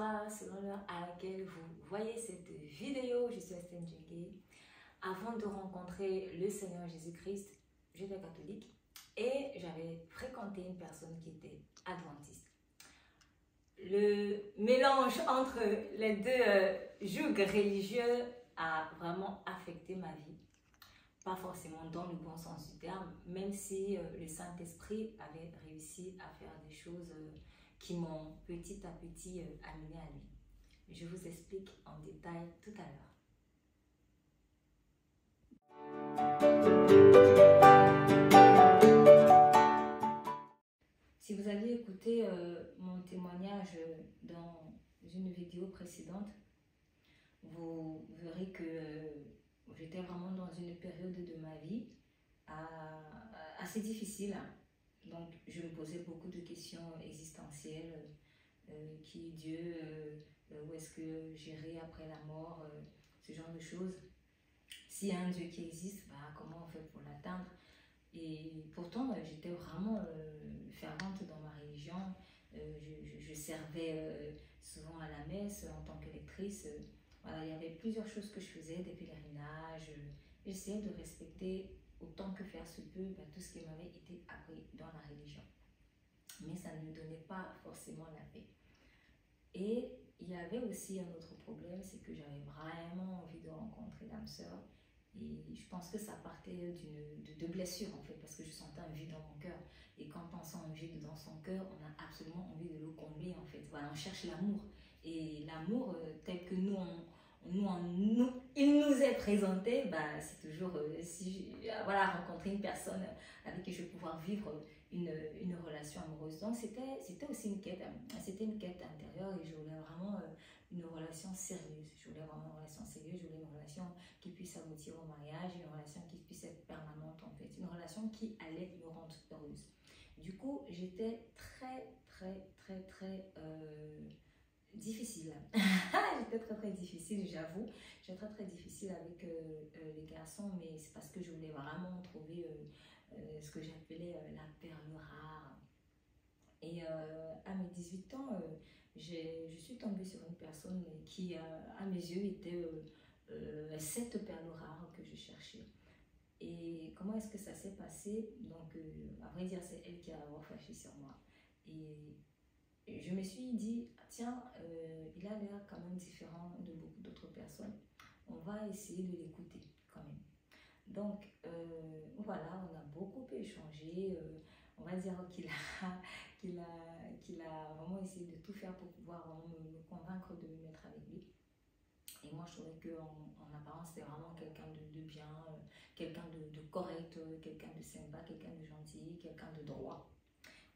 bonsoir selon l'heure à laquelle vous voyez cette vidéo. Je suis Estelle Djengé. Avant de rencontrer le Seigneur Jésus-Christ, j'étais catholique et j'avais fréquenté une personne qui était adventiste. Le mélange entre les deux jougs religieux a vraiment affecté ma vie. Pas forcément dans le bon sens du terme, même si le Saint-Esprit avait réussi à faire des choses qui m'ont petit à petit amené à lui. Je vous explique en détail tout à l'heure. Si vous aviez écouté mon témoignage dans une vidéo précédente, vous verrez que j'étais vraiment dans une période de ma vie assez difficile. Donc, je me posais beaucoup de questions existentielles. Qui est Dieu? Où est-ce que j'irai après la mort? Ce genre de choses. S'il y a un Dieu qui existe, comment on fait pour l'atteindre? Et pourtant, j'étais vraiment fervente dans ma religion. Je servais souvent à la messe en tant qu'électrice. Voilà, il y avait plusieurs choses que je faisais, des pèlerinages. J'essayais de respecter autant que faire se peut tout ce qui m'avait été appris dans la religion. Mais ça ne me donnait pas forcément la paix. Et il y avait aussi un autre problème, c'est que j'avais vraiment envie de rencontrer l'âme sœur. Et je pense que ça partait de blessures en fait, parce que je sentais un vide dans mon cœur. Et quand on sent un vide dans son cœur, on a absolument envie de le combler en fait. Voilà, on cherche l'amour. Et l'amour tel que il nous est présenté, c'est toujours rencontrer une personne avec qui je vais pouvoir vivre une relation amoureuse. Donc c'était aussi une quête intérieure et je voulais vraiment une relation sérieuse. Je voulais vraiment une relation sérieuse, je voulais une relation qui puisse aboutir au mariage, une relation qui puisse être permanente en fait, une relation qui allait me rendre heureuse. Du coup, j'étais très difficile. J'étais très difficile, j'avoue. J'étais très difficile avec les garçons, mais c'est parce que je voulais vraiment trouver ce que j'appelais la perle rare. Et à mes 18 ans, je suis tombée sur une personne qui, à mes yeux, était cette perle rare que je cherchais. Et comment est-ce que ça s'est passé? Donc, à vrai dire, c'est elle qui a flashé sur moi. Et je me suis dit, tiens, il a l'air quand même différent de beaucoup d'autres personnes. On va essayer de l'écouter quand même. Donc, voilà, on a beaucoup échangé. On va dire qu'il a vraiment essayé de tout faire pour pouvoir vraiment me convaincre de me mettre avec lui. Et moi, je trouvais qu'en apparence, c'était vraiment quelqu'un de bien, quelqu'un de correct, quelqu'un de sympa, quelqu'un de gentil, quelqu'un de droit.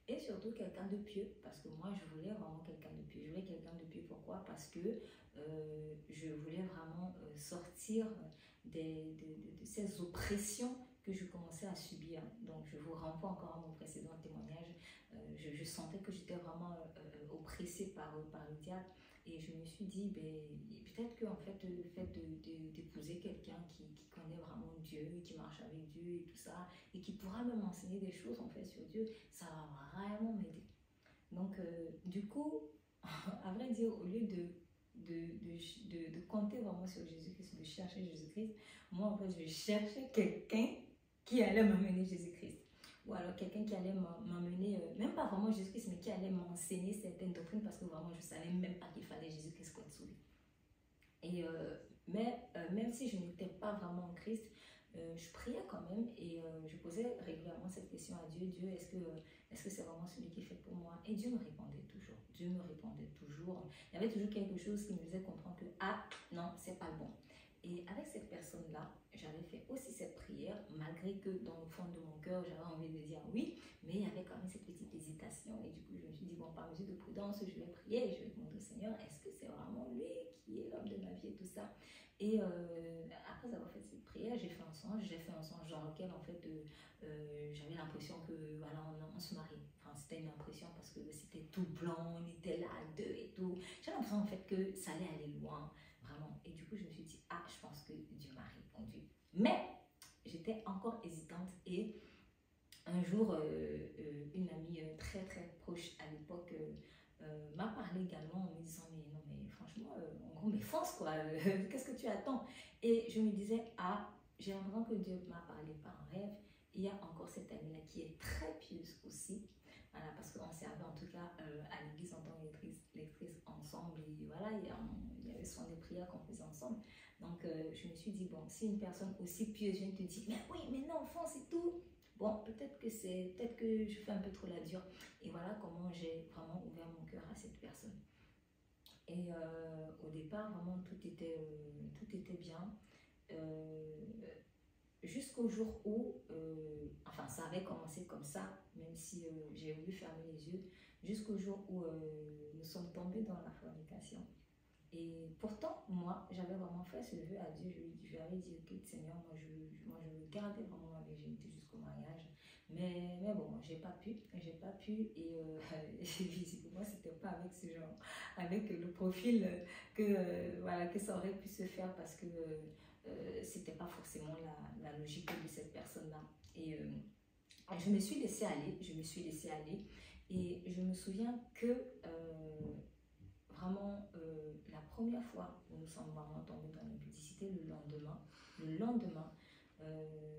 Et surtout quelqu'un de pieux, parce que moi je voulais vraiment quelqu'un de pieux. Je voulais quelqu'un de pieux, pourquoi? Parce que je voulais vraiment sortir de ces oppressions que je commençais à subir. Donc je vous renvoie encore à mon précédent témoignage. Je sentais que j'étais vraiment oppressée par le diable. Et je me suis dit, peut-être que en fait, le fait d'épouser quelqu'un qui connaît vraiment Dieu, qui marche avec Dieu et tout ça, et qui pourra me m'enseigner des choses en fait sur Dieu, ça va vraiment m'aider. Donc, du coup, à vrai dire, au lieu de compter vraiment sur Jésus-Christ, de chercher Jésus-Christ, moi en fait, je cherchais quelqu'un qui allait m'amener Jésus-Christ. Ou alors quelqu'un qui allait m'amener, même pas vraiment Jésus-Christ, mais qui allait m'enseigner certaines doctrines parce que vraiment je ne savais même pas qu'il fallait Jésus-Christ pour être sauvé. Et, même si je n'étais pas vraiment en Christ, je priais quand même et je posais régulièrement cette question à Dieu. Dieu, est-ce que c'est vraiment celui qui est fait pour moi? Et Dieu me répondait toujours. Dieu me répondait toujours. Il y avait toujours quelque chose qui me faisait comprendre que, non, c'est pas le bon. Et avec cette personne-là, j'avais fait aussi cette prière, malgré que dans le fond de mon cœur, j'avais envie de dire oui, mais il y avait quand même cette petite hésitation. Et du coup, je me suis dit, bon, par mesure de prudence, je vais prier et je vais demander au Seigneur, est-ce que c'est vraiment lui qui est l'homme de ma vie et tout ça? Et après avoir fait cette prière, j'ai fait un songe dans lequel en fait j'avais l'impression que voilà, on se mariait. Enfin, c'était une impression parce que c'était tout blanc, on était là à deux et tout. J'avais l'impression en fait que ça allait aller loin, vraiment. Et du coup, je me suis dit, je pense que Dieu m'a répondu. Mais j'étais encore hésitante et un jour, une amie très proche à l'époque m'a parlé également en me disant, mais non, mais franchement, en gros, mais fonce quoi, qu'est-ce que tu attends? Et je me disais, ah, j'ai l'impression que Dieu m'a parlé par un rêve. Il y a encore cette amie-là qui est très pieuse aussi. Voilà, parce qu'on servait en tout cas à l'église en tant que lectrice ensemble. Et voilà, il y avait souvent des prières qu'on faisait ensemble. Donc, je me suis dit, bon, si une personne aussi pieuse vient te dire, mais oui, mais non, fonce et tout. Bon, peut-être que je fais un peu trop la dure. Et voilà comment j'ai vraiment ouvert mon cœur à cette personne. Et au départ, vraiment, tout était bien. Jusqu'au jour où, enfin, ça avait commencé comme ça, même si j'ai voulu fermer les yeux, jusqu'au jour où nous sommes tombés dans la fornication. Et pourtant, moi, j'avais vraiment fait ce vœu à Dieu. Je lui avais dit, ok, Seigneur, moi, je veux garder vraiment ma virginité jusqu'au mariage. Mais bon, j'ai pas pu. Et visiblement, c'était pas avec ce genre, avec le profil voilà, que ça aurait pu se faire parce que c'était pas forcément la logique de cette personne-là. Et je me suis laissée aller. Et je me souviens que vraiment, la première fois où nous sommes vraiment tombés dans l'impudicité, le lendemain,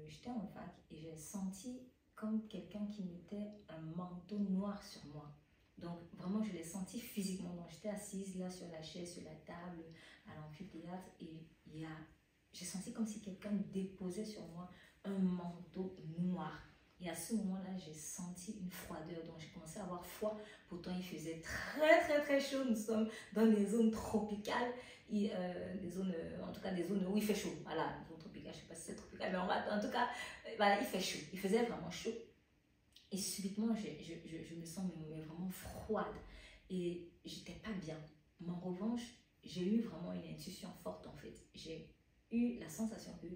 j'étais en fac et j'ai senti comme quelqu'un qui mettait un manteau noir sur moi. Donc vraiment, je l'ai senti physiquement. Donc j'étais assise là sur la chaise, sur la table, à l'amphithéâtre, et j'ai senti comme si quelqu'un déposait sur moi un manteau noir. Et à ce moment-là, j'ai senti une froideur, donc j'ai commencé à avoir froid. Pourtant, il faisait très très très chaud. Nous sommes dans les zones tropicales, et, en tout cas des zones où il fait chaud. Voilà, les zones tropicales, je ne sais pas si c'est tropical, mais en tout cas, voilà, il fait chaud. Il faisait vraiment chaud. Et subitement, je me sens vraiment froide. Et j'étais pas bien. Mais en revanche, j'ai eu vraiment une intuition forte en fait. J'ai eu la sensation que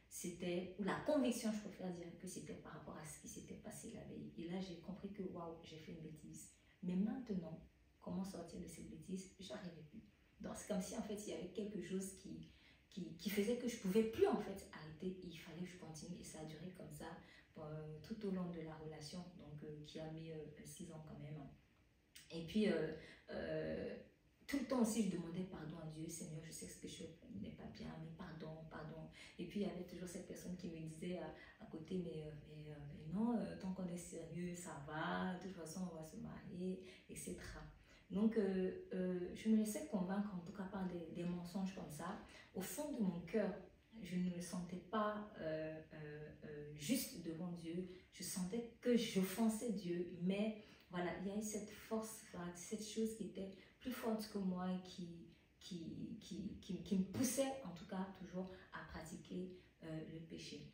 c'était, ou la conviction, je préfère dire, que c'était par rapport à ce qui s'était passé la veille. Et là, j'ai compris que waouh, j'ai fait une bêtise. Mais maintenant, comment sortir de cette bêtise? J'arrivais plus. Donc, c'est comme si en fait, il y avait quelque chose qui faisait que je pouvais plus en fait arrêter. Il fallait que je continue. Et ça a duré comme ça tout au long de la relation, donc qui a mis 6 ans quand même. Et puis, tout le temps aussi, je demandais pardon à Dieu. Seigneur, je sais que ce que je fais n'est pas bien, mais pardon, pardon. Et puis, il y avait toujours cette personne qui me disait à côté, mais non, tant qu'on est sérieux, ça va, de toute façon, on va se marier, etc. Donc, je me laissais convaincre, en tout cas par des mensonges comme ça. Au fond de mon cœur, je ne me sentais pas juste devant Dieu. Je sentais que j'offensais Dieu, mais voilà, il y a eu cette force, cette chose qui était plus forte que moi et qui me poussait en tout cas toujours à pratiquer le péché.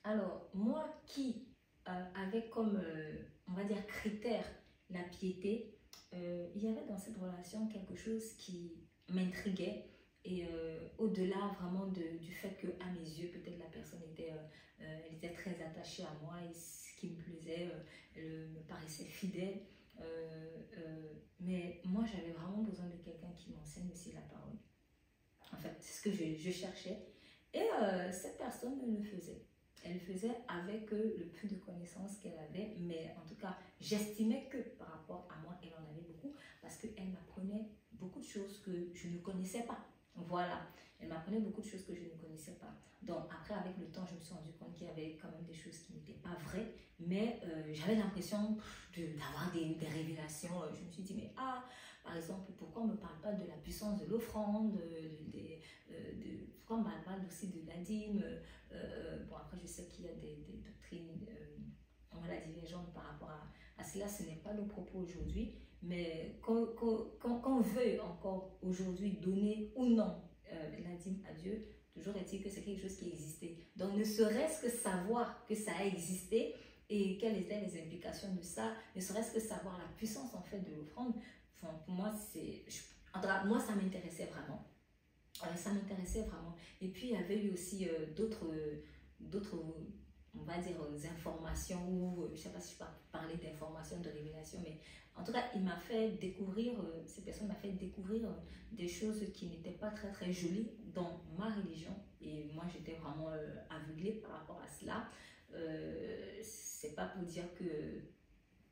Alors, moi qui avait comme, on va dire, critère la piété, il y avait dans cette relation quelque chose qui m'intriguait. Et au-delà vraiment du fait qu'à mes yeux, peut-être la personne elle était très attachée à moi et ce qui me plaisait, elle me paraissait fidèle. Mais moi, j'avais vraiment besoin de quelqu'un qui m'enseigne aussi la parole. En fait, c'est ce que je cherchais. Et cette personne le faisait. Elle le faisait avec le peu de connaissances qu'elle avait, mais en tout cas, j'estimais que par rapport à moi, elle en avait beaucoup parce qu'elle m'apprenait beaucoup de choses que je ne connaissais pas. Voilà, elle m'apprenait beaucoup de choses que je ne connaissais pas. Donc après, avec le temps, je me suis rendu compte qu'il y avait quand même des choses qui n'étaient pas vraies, mais j'avais l'impression d'avoir des révélations. Je me suis dit, mais par exemple, pourquoi on ne me parle pas de la puissance de l'offrande, pourquoi on me parle aussi de la dîme. Bon, après, je sais qu'il y a des doctrines divergentes par rapport à cela. Ce n'est pas le propos aujourd'hui. Mais quand on veut encore aujourd'hui donner ou non la dîme à Dieu, toujours est-il que c'est quelque chose qui existait. Donc, ne serait-ce que savoir que ça a existé et quelles étaient les implications de ça, ne serait-ce que savoir la puissance en fait de l'offrande, enfin, pour moi, moi, ça m'intéressait vraiment. Ça m'intéressait vraiment. Et puis, il y avait eu aussi d'autres, on va dire, informations, ou je ne sais pas si je peux parler d'informations, de révélations, mais en tout cas, il m'a fait découvrir, cette personne m'a fait découvrir des choses qui n'étaient pas très très jolies dans ma religion. Et moi, j'étais vraiment aveuglée par rapport à cela. C'est pas pour dire que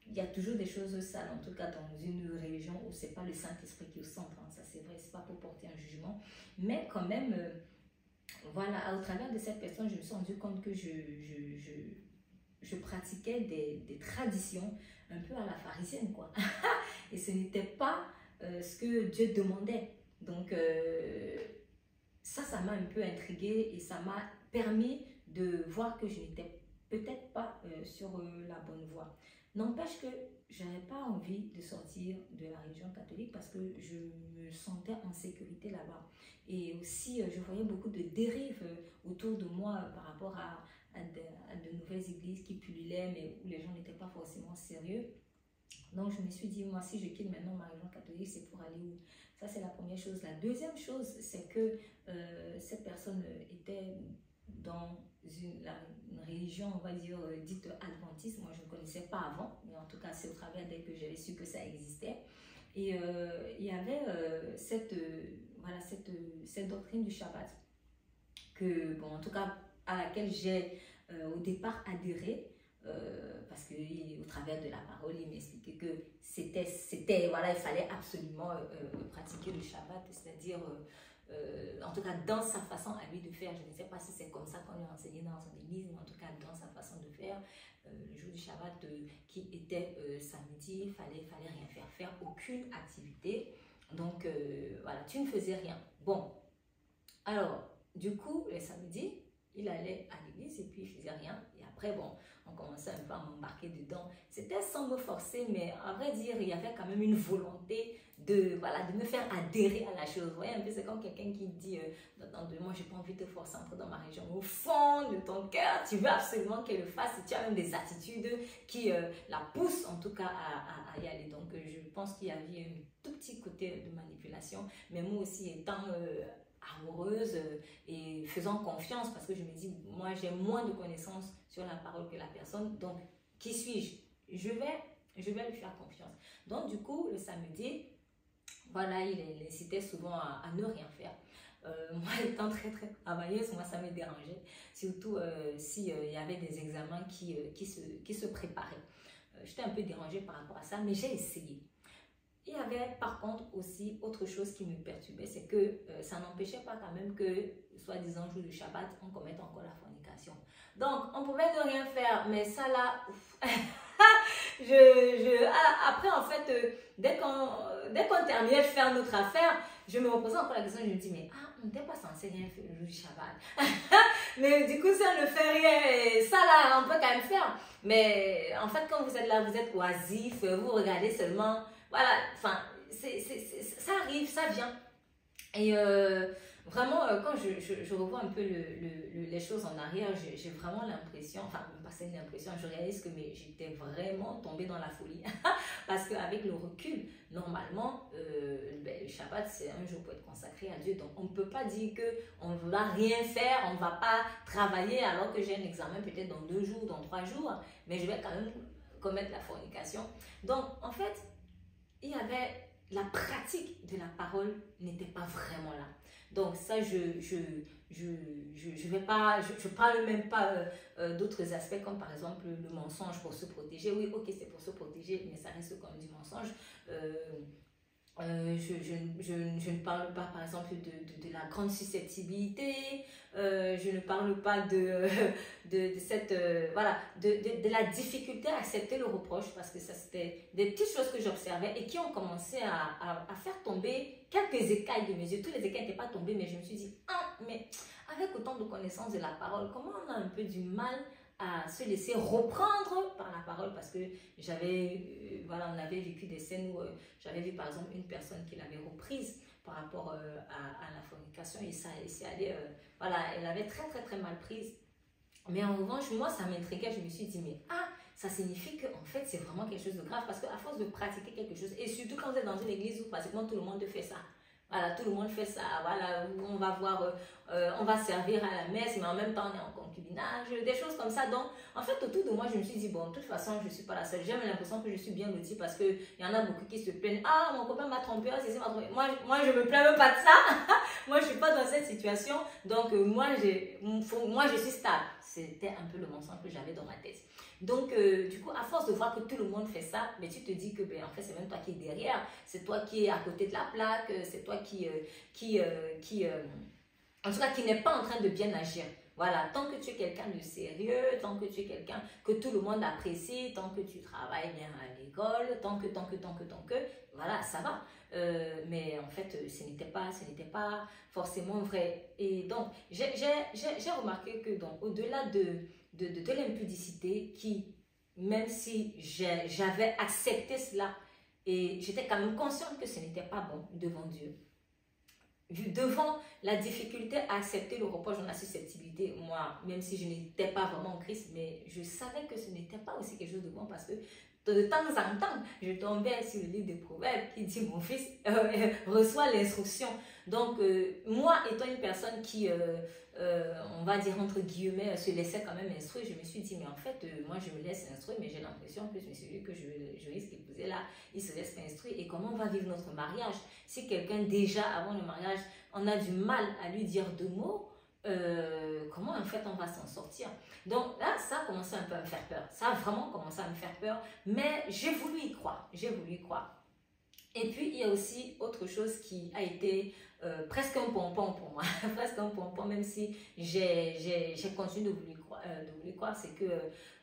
il y a toujours des choses sales, en tout cas dans une religion où c'est pas le Saint-Esprit qui est au centre, hein, ça c'est vrai, c'est pas pour porter un jugement, mais quand même, voilà, au travers de cette personne, je me suis rendu compte que je pratiquais des traditions un peu à la pharisienne, quoi. Et ce n'était pas ce que Dieu demandait. Donc, ça m'a un peu intriguée et ça m'a permis de voir que je n'étais peut-être pas sur la bonne voie. N'empêche que je n'avais pas envie de sortir de la religion catholique parce que je me sentais en sécurité là-bas. Et aussi, je voyais beaucoup de dérives autour de moi par rapport à de nouvelles églises qui pullulaient, mais où les gens n'étaient pas forcément sérieux. Donc, je me suis dit, moi, si je quitte maintenant ma religion catholique, c'est pour aller où? Ça, c'est la première chose. La deuxième chose, c'est que cette personne était dans une religion, on va dire, dite adventiste. Moi, je ne connaissais pas avant, mais en tout cas, c'est au travers d'elle que j'avais su que ça existait. Et il y avait voilà, cette doctrine du Shabbat, que, bon, en tout cas, à laquelle j'ai au départ adhéré, parce qu'au travers de la parole, il m'expliquait que voilà, il fallait absolument pratiquer le Shabbat, c'est-à-dire, en tout cas, dans sa façon à lui de faire. Je ne sais pas si c'est comme ça qu'on lui a enseigné dans son église, mais en tout cas, dans sa façon de faire, le jour du Shabbat qui était samedi, il fallait rien faire aucune activité. Donc, voilà, tu ne faisais rien. Bon, alors, du coup, les samedis, il allait à l'église et puis il faisait rien. Et après, bon, on commençait un peu à m'embarquer dedans. C'était sans me forcer, mais à vrai dire, il y avait quand même une volonté voilà, de me faire adhérer à la chose. Vous voyez, un peu, c'est comme quelqu'un qui dit, moi, j'ai pas envie de te forcer à entrer dans ma religion. Au fond de ton cœur, tu veux absolument qu'elle le fasse. Et tu as même des attitudes qui la poussent, en tout cas, à y aller. Donc, je pense qu'il y avait un tout petit côté de manipulation. Mais moi aussi, étant amoureuse et faisant confiance, parce que je me dis, moi j'ai moins de connaissances sur la parole que la personne, donc qui suis-je? Je vais lui faire confiance. Donc du coup, le samedi, voilà, il incitait souvent à ne rien faire. Moi étant très travailleuse, moi ça me dérangeait, surtout s'il y avait des examens qui se préparaient. J'étais un peu dérangée par rapport à ça, mais j'ai essayé. Il y avait par contre aussi autre chose qui me perturbait, c'est que ça n'empêchait pas quand même que, soi-disant jour du Shabbat, on commette encore la fornication. Donc, on pouvait ne rien faire, mais ça là, après en fait, dès qu'on terminait de faire notre affaire, je me reposais encore la question, je me dis, mais on n'était pas censé rien faire le jour du Shabbat. Mais du coup, ça ne fait rien, et ça là, on peut quand même faire. Mais en fait, quand vous êtes là, vous êtes oisif, vous regardez seulement. Voilà, enfin, ça arrive, ça vient. Et vraiment, quand je revois un peu les choses en arrière, j'ai vraiment l'impression, enfin, pas c'est une impression, je réalise que j'étais vraiment tombée dans la folie. Parce qu'avec le recul, normalement, le Shabbat, c'est un jour pour être consacré à Dieu. Donc, on ne peut pas dire qu'on ne va rien faire, on ne va pas travailler alors que j'ai un examen peut-être dans 2 jours, dans 3 jours, mais je vais quand même commettre la fornication. Donc, en fait, il y avait la pratique de la parole n'était pas vraiment là. Donc ça, je parle même pas d'autres aspects comme par exemple le mensonge pour se protéger. Oui, ok, c'est pour se protéger, mais ça reste comme du mensonge. Je ne parle pas par exemple de la grande susceptibilité, je ne parle pas de cette voilà, de la difficulté à accepter le reproche, parce que ça c'était des petites choses que j'observais et qui ont commencé à faire tomber quelques écailles de mes yeux. Tous les écailles n'étaient pas tombés, mais je me suis dit, mais avec autant de connaissances de la parole, comment on a un peu du mal à se laisser reprendre par la parole, parce que voilà, on avait vécu des scènes où j'avais vu par exemple une personne qui l'avait reprise par rapport à la fornication, et ça s'est allé, voilà, elle avait très mal prise. Mais en revanche, moi ça m'intriguait, je me suis dit, mais ça signifie qu'en fait c'est vraiment quelque chose de grave, parce qu'à force de pratiquer quelque chose, et surtout quand vous êtes dans une église où pratiquement tout le monde fait ça. Voilà, tout le monde fait ça, voilà, on va voir, on va servir à la messe, mais en même temps on est en concubinage, des choses comme ça. Donc, en fait, autour de moi, je me suis dit, bon, de toute façon, je ne suis pas la seule. J'ai l'impression que je suis bien lotie, parce qu'il y en a beaucoup qui se plaignent. Mon copain m'a trompé, c'est m'a trompé. Moi, je me plains même pas de ça. Moi, je ne suis pas dans cette situation. Donc, moi, je suis stable. c'était un peu le mensonge que j'avais dans ma tête. Donc, du coup, à force de voir que tout le monde fait ça, mais tu te dis que, ben, en fait, c'est même toi qui es derrière, c'est toi qui es à côté de la plaque, c'est toi en tout cas, qui n'est pas en train de bien agir. Voilà, tant que tu es quelqu'un de sérieux, tant que tu es quelqu'un que tout le monde apprécie, tant que tu travailles bien à l'école, tant que, voilà, ça va. Mais en fait, ce n'était pas forcément vrai. Et donc, j'ai remarqué que donc, au-delà de l'impudicité, même si j'avais accepté cela, et j'étais quand même consciente que ce n'était pas bon devant Dieu, devant la difficulté à accepter le reproche dans la susceptibilité, moi, même si je n'étais pas vraiment en Christ, mais je savais que ce n'était pas aussi quelque chose de bon parce que de temps en temps, je tombais sur le livre des Proverbes qui dit mon fils reçoit l'instruction. Donc, moi, étant une personne qui, on va dire entre guillemets, se laissait quand même instruire, je me suis dit, mais en fait, moi, je me laisse instruire, mais j'ai l'impression que celui que je risque d'épouser là, il se laisse pas instruire. Et comment on va vivre notre mariage? Si quelqu'un, déjà, avant le mariage, on a du mal à lui dire deux mots, comment en fait on va s'en sortir? Donc là, ça a commencé un peu à me faire peur. Ça a vraiment commencé à me faire peur, mais j'ai voulu y croire. J'ai voulu y croire. Et puis, il y a aussi autre chose qui a été presque un pompon pour moi. Presque un pompon, même si j'ai continué de vouloir croire, c'est que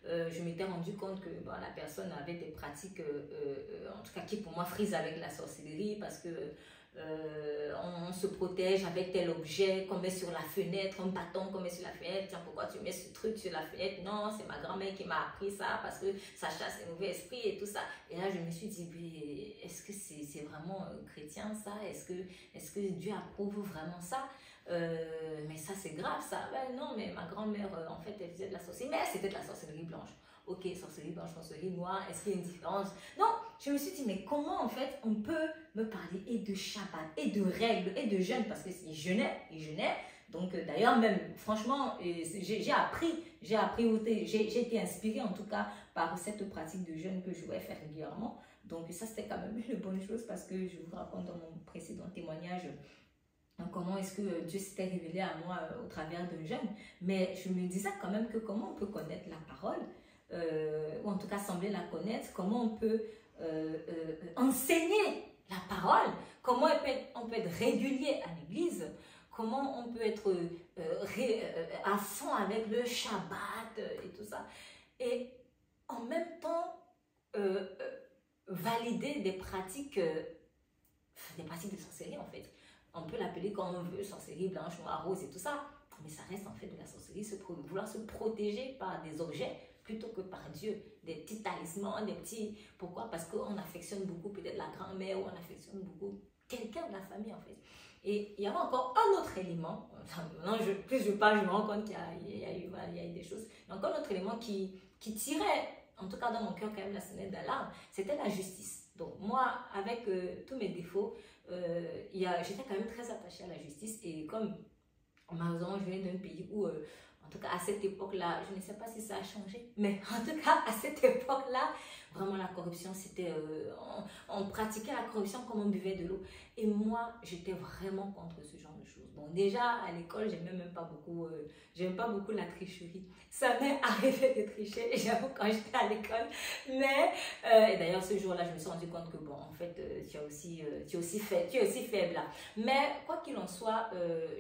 je m'étais rendu compte que bon, la personne avait des pratiques, en tout cas qui pour moi frisent avec la sorcellerie, parce que on se protège avec tel objet qu'on met sur la fenêtre, un bâton qu'on met sur la fenêtre. Tiens, pourquoi tu mets ce truc sur la fenêtre? Non, c'est ma grand-mère qui m'a appris ça parce que ça chasse les mauvais esprits et tout ça. Et là, je me suis dit, est-ce que c'est vraiment chrétien ça? Est-ce que Dieu approuve vraiment ça? Mais ça, c'est grave ça. Ben non, mais ma grand-mère, en fait, elle faisait de la sorcellerie, mais c'était de la sorcellerie blanche. Ok, sorcellerie blanche, sorcellerie noire, est-ce qu'il y a une différence? Non, je me suis dit, mais comment en fait on peut me parler et de Shabbat, et de règles, et de jeûne, parce qu'il jeûnait. Donc d'ailleurs même, franchement, j'ai appris, j'ai été inspirée en tout cas par cette pratique de jeûne que je voulais faire régulièrement. Donc ça, c'était quand même une bonne chose parce que je vous raconte dans mon précédent témoignage comment est-ce que Dieu s'était révélé à moi au travers d'un jeûne. Mais je me disais quand même que comment on peut connaître la parole, ou en tout cas sembler la connaître, comment on peut enseigner la parole, comment on peut être régulier à l'église, comment on peut être à fond avec le Shabbat et tout ça, et en même temps valider des pratiques de sorcellerie en fait. On peut l'appeler comme on veut, sorcellerie blanche, noire, rose et tout ça, mais ça reste en fait de la sorcellerie, vouloir se protéger par des objets plutôt que par Dieu, des petits talismans, des petits... Pourquoi? Parce qu'on affectionne beaucoup peut-être la grand-mère ou on affectionne beaucoup quelqu'un de la famille en fait. Et il y avait encore un autre élément, plus je parle, je me rends compte qu'il y a eu des choses, il y a encore un autre élément qui tirait, en tout cas dans mon cœur quand même la sonnette d'alarme, c'était la justice. Donc moi, avec tous mes défauts, j'étais quand même très attachée à la justice et comme malheureusement je viens d'un pays où... en tout cas, à cette époque-là, je ne sais pas si ça a changé, mais en tout cas, à cette époque-là, vraiment la corruption, c'était... on pratiquait la corruption comme on buvait de l'eau. Et moi, j'étais vraiment contre ce genre de choses. Bon, déjà, à l'école, j'aimais pas beaucoup la tricherie. Ça m'est arrivé de tricher, j'avoue, quand j'étais à l'école. Mais, et d'ailleurs, ce jour-là, je me suis rendu compte que, bon, en fait, tu es aussi faible là. Mais, quoi qu'il en soit,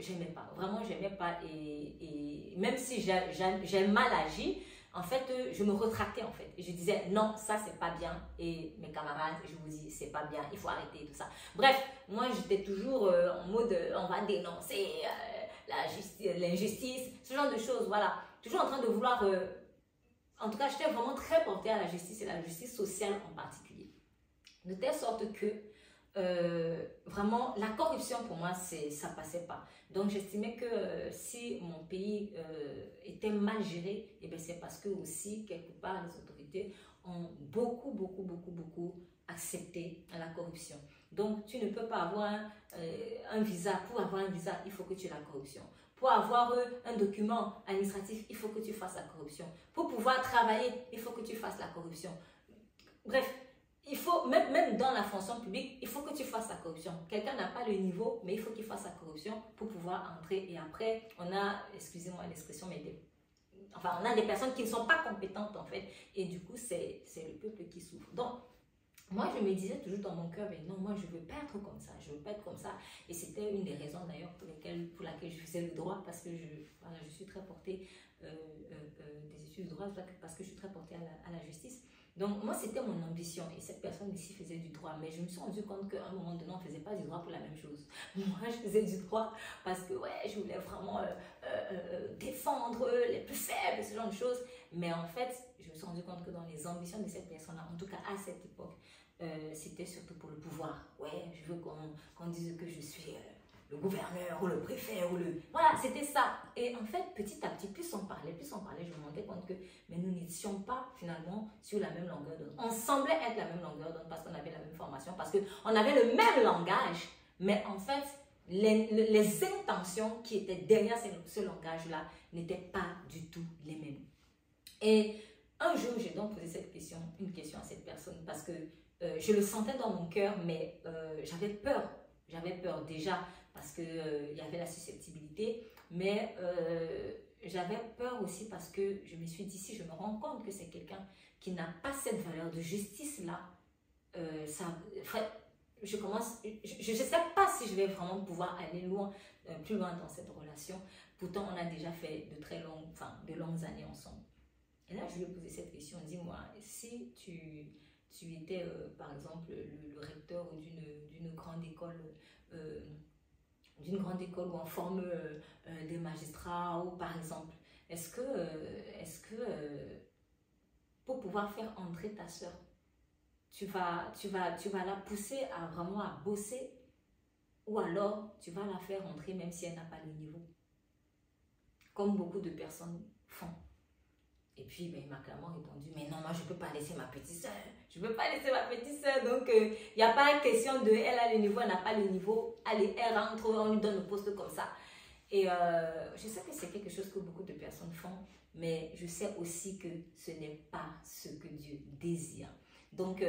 j'aimais pas. Vraiment, j'aimais pas. Et même si j'ai mal agi, en fait, je me retractais en fait. Je disais non, ça c'est pas bien. Et mes camarades, je vous dis, c'est pas bien, il faut arrêter tout ça. Bref, moi j'étais toujours en mode on va dénoncer l'injustice, ce genre de choses, voilà. Toujours en train de vouloir. En tout cas, j'étais vraiment très portée à la justice et la justice sociale en particulier. De telle sorte que vraiment la corruption pour moi ça passait pas. Donc j'estimais que si mon pays était mal géré, et bien c'est parce que aussi quelque part les autorités ont beaucoup accepté la corruption. Donc tu ne peux pas avoir un visa. Pour avoir un visa, il faut que tu aies la corruption. Pour avoir un document administratif, il faut que tu fasses la corruption. Pour pouvoir travailler, il faut que tu fasses la corruption. Bref, il faut, même dans la fonction publique, il faut que tu fasses la corruption. Quelqu'un n'a pas le niveau, mais il faut qu'il fasse la corruption pour pouvoir entrer. Et après, on a, excusez-moi l'expression, mais enfin, on a des personnes qui ne sont pas compétentes en fait. Et du coup, c'est le peuple qui souffre. Donc, moi, je me disais toujours dans mon cœur, mais non, moi, je ne veux pas être comme ça, je ne veux pas être comme ça. Et c'était une des raisons d'ailleurs pour laquelle je faisais le droit, parce que voilà, je suis très portée des études de droit, parce que je suis très portée à la justice. Donc, moi, c'était mon ambition. Et cette personne ici faisait du droit. Mais je me suis rendu compte qu'à un moment donné, on ne faisait pas du droit pour la même chose. Moi, je faisais du droit parce que, ouais, je voulais vraiment défendre les plus faibles, ce genre de choses. Mais en fait, je me suis rendu compte que dans les ambitions de cette personne-là, en tout cas à cette époque, c'était surtout pour le pouvoir. Ouais, je veux qu'on dise que je suis le gouverneur ou le préfet ou le... Voilà, c'était ça. Et en fait, petit à petit, plus on parlait, je me rendais compte que mais nous n'étions pas finalement sur la même longueur d'onde. On semblait être la même longueur d'onde parce qu'on avait la même formation, parce qu'on avait le même langage, mais en fait, les intentions qui étaient derrière ce langage-là n'étaient pas du tout les mêmes. Et un jour, j'ai donc posé une question à cette personne parce que je le sentais dans mon cœur, mais j'avais peur. J'avais peur déjà parce qu'il y avait la susceptibilité, mais j'avais peur aussi parce que je me suis dit, si je me rends compte que c'est quelqu'un qui n'a pas cette valeur de justice-là, je ne sais pas si je vais vraiment pouvoir aller plus loin dans cette relation. Pourtant, on a déjà fait de longues années ensemble. Et là, je lui ai posé cette question, dis-moi, si tu étais, par exemple, le recteur d'une grande école, où on forme des magistrats, ou par exemple, est-ce que pour pouvoir faire entrer ta soeur, tu vas la pousser à vraiment à bosser, ou alors tu vas la faire entrer même si elle n'a pas le niveau, comme beaucoup de personnes font. Et puis, ben, il m'a clairement répondu, mais non, moi, je ne peux pas laisser ma petite soeur. Je ne peux pas laisser ma petite soeur. Donc, il n'y a pas question de, elle a le niveau, elle n'a pas le niveau. Allez, elle rentre, on lui donne le poste comme ça. Et je sais que c'est quelque chose que beaucoup de personnes font, mais je sais aussi que ce n'est pas ce que Dieu désire. Donc,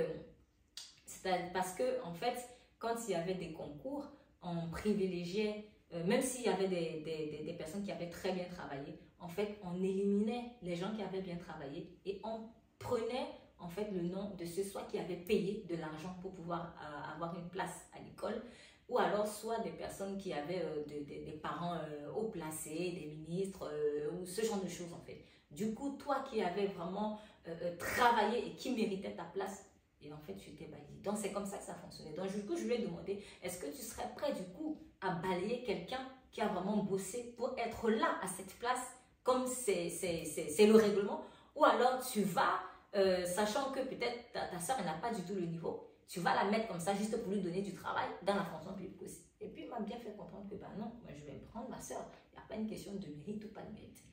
c'est parce que, en fait, quand il y avait des concours, on privilégiait, même s'il y avait des personnes qui avaient très bien travaillé, en fait, on éliminait les gens qui avaient bien travaillé et on prenait en fait le nom de ceux soit qui avaient payé de l'argent pour pouvoir avoir une place à l'école, ou alors soit des personnes qui avaient des parents haut placés, des ministres, ou ce genre de choses en fait. Du coup, toi qui avais vraiment travaillé et qui méritais ta place, et en fait, tu étais balayé. Donc, c'est comme ça que ça fonctionnait. Donc, du coup, je lui ai demandé, est-ce que tu serais prêt du coup à balayer quelqu'un qui a vraiment bossé pour être là à cette place comme c'est le règlement, ou alors tu vas, sachant que peut-être ta soeur n'a pas du tout le niveau, tu vas la mettre comme ça juste pour lui donner du travail dans la fonction publique aussi. Et puis il m'a bien fait comprendre que bah non, moi je vais prendre ma soeur, il n'y a pas une question de mérite ou pas de mérite.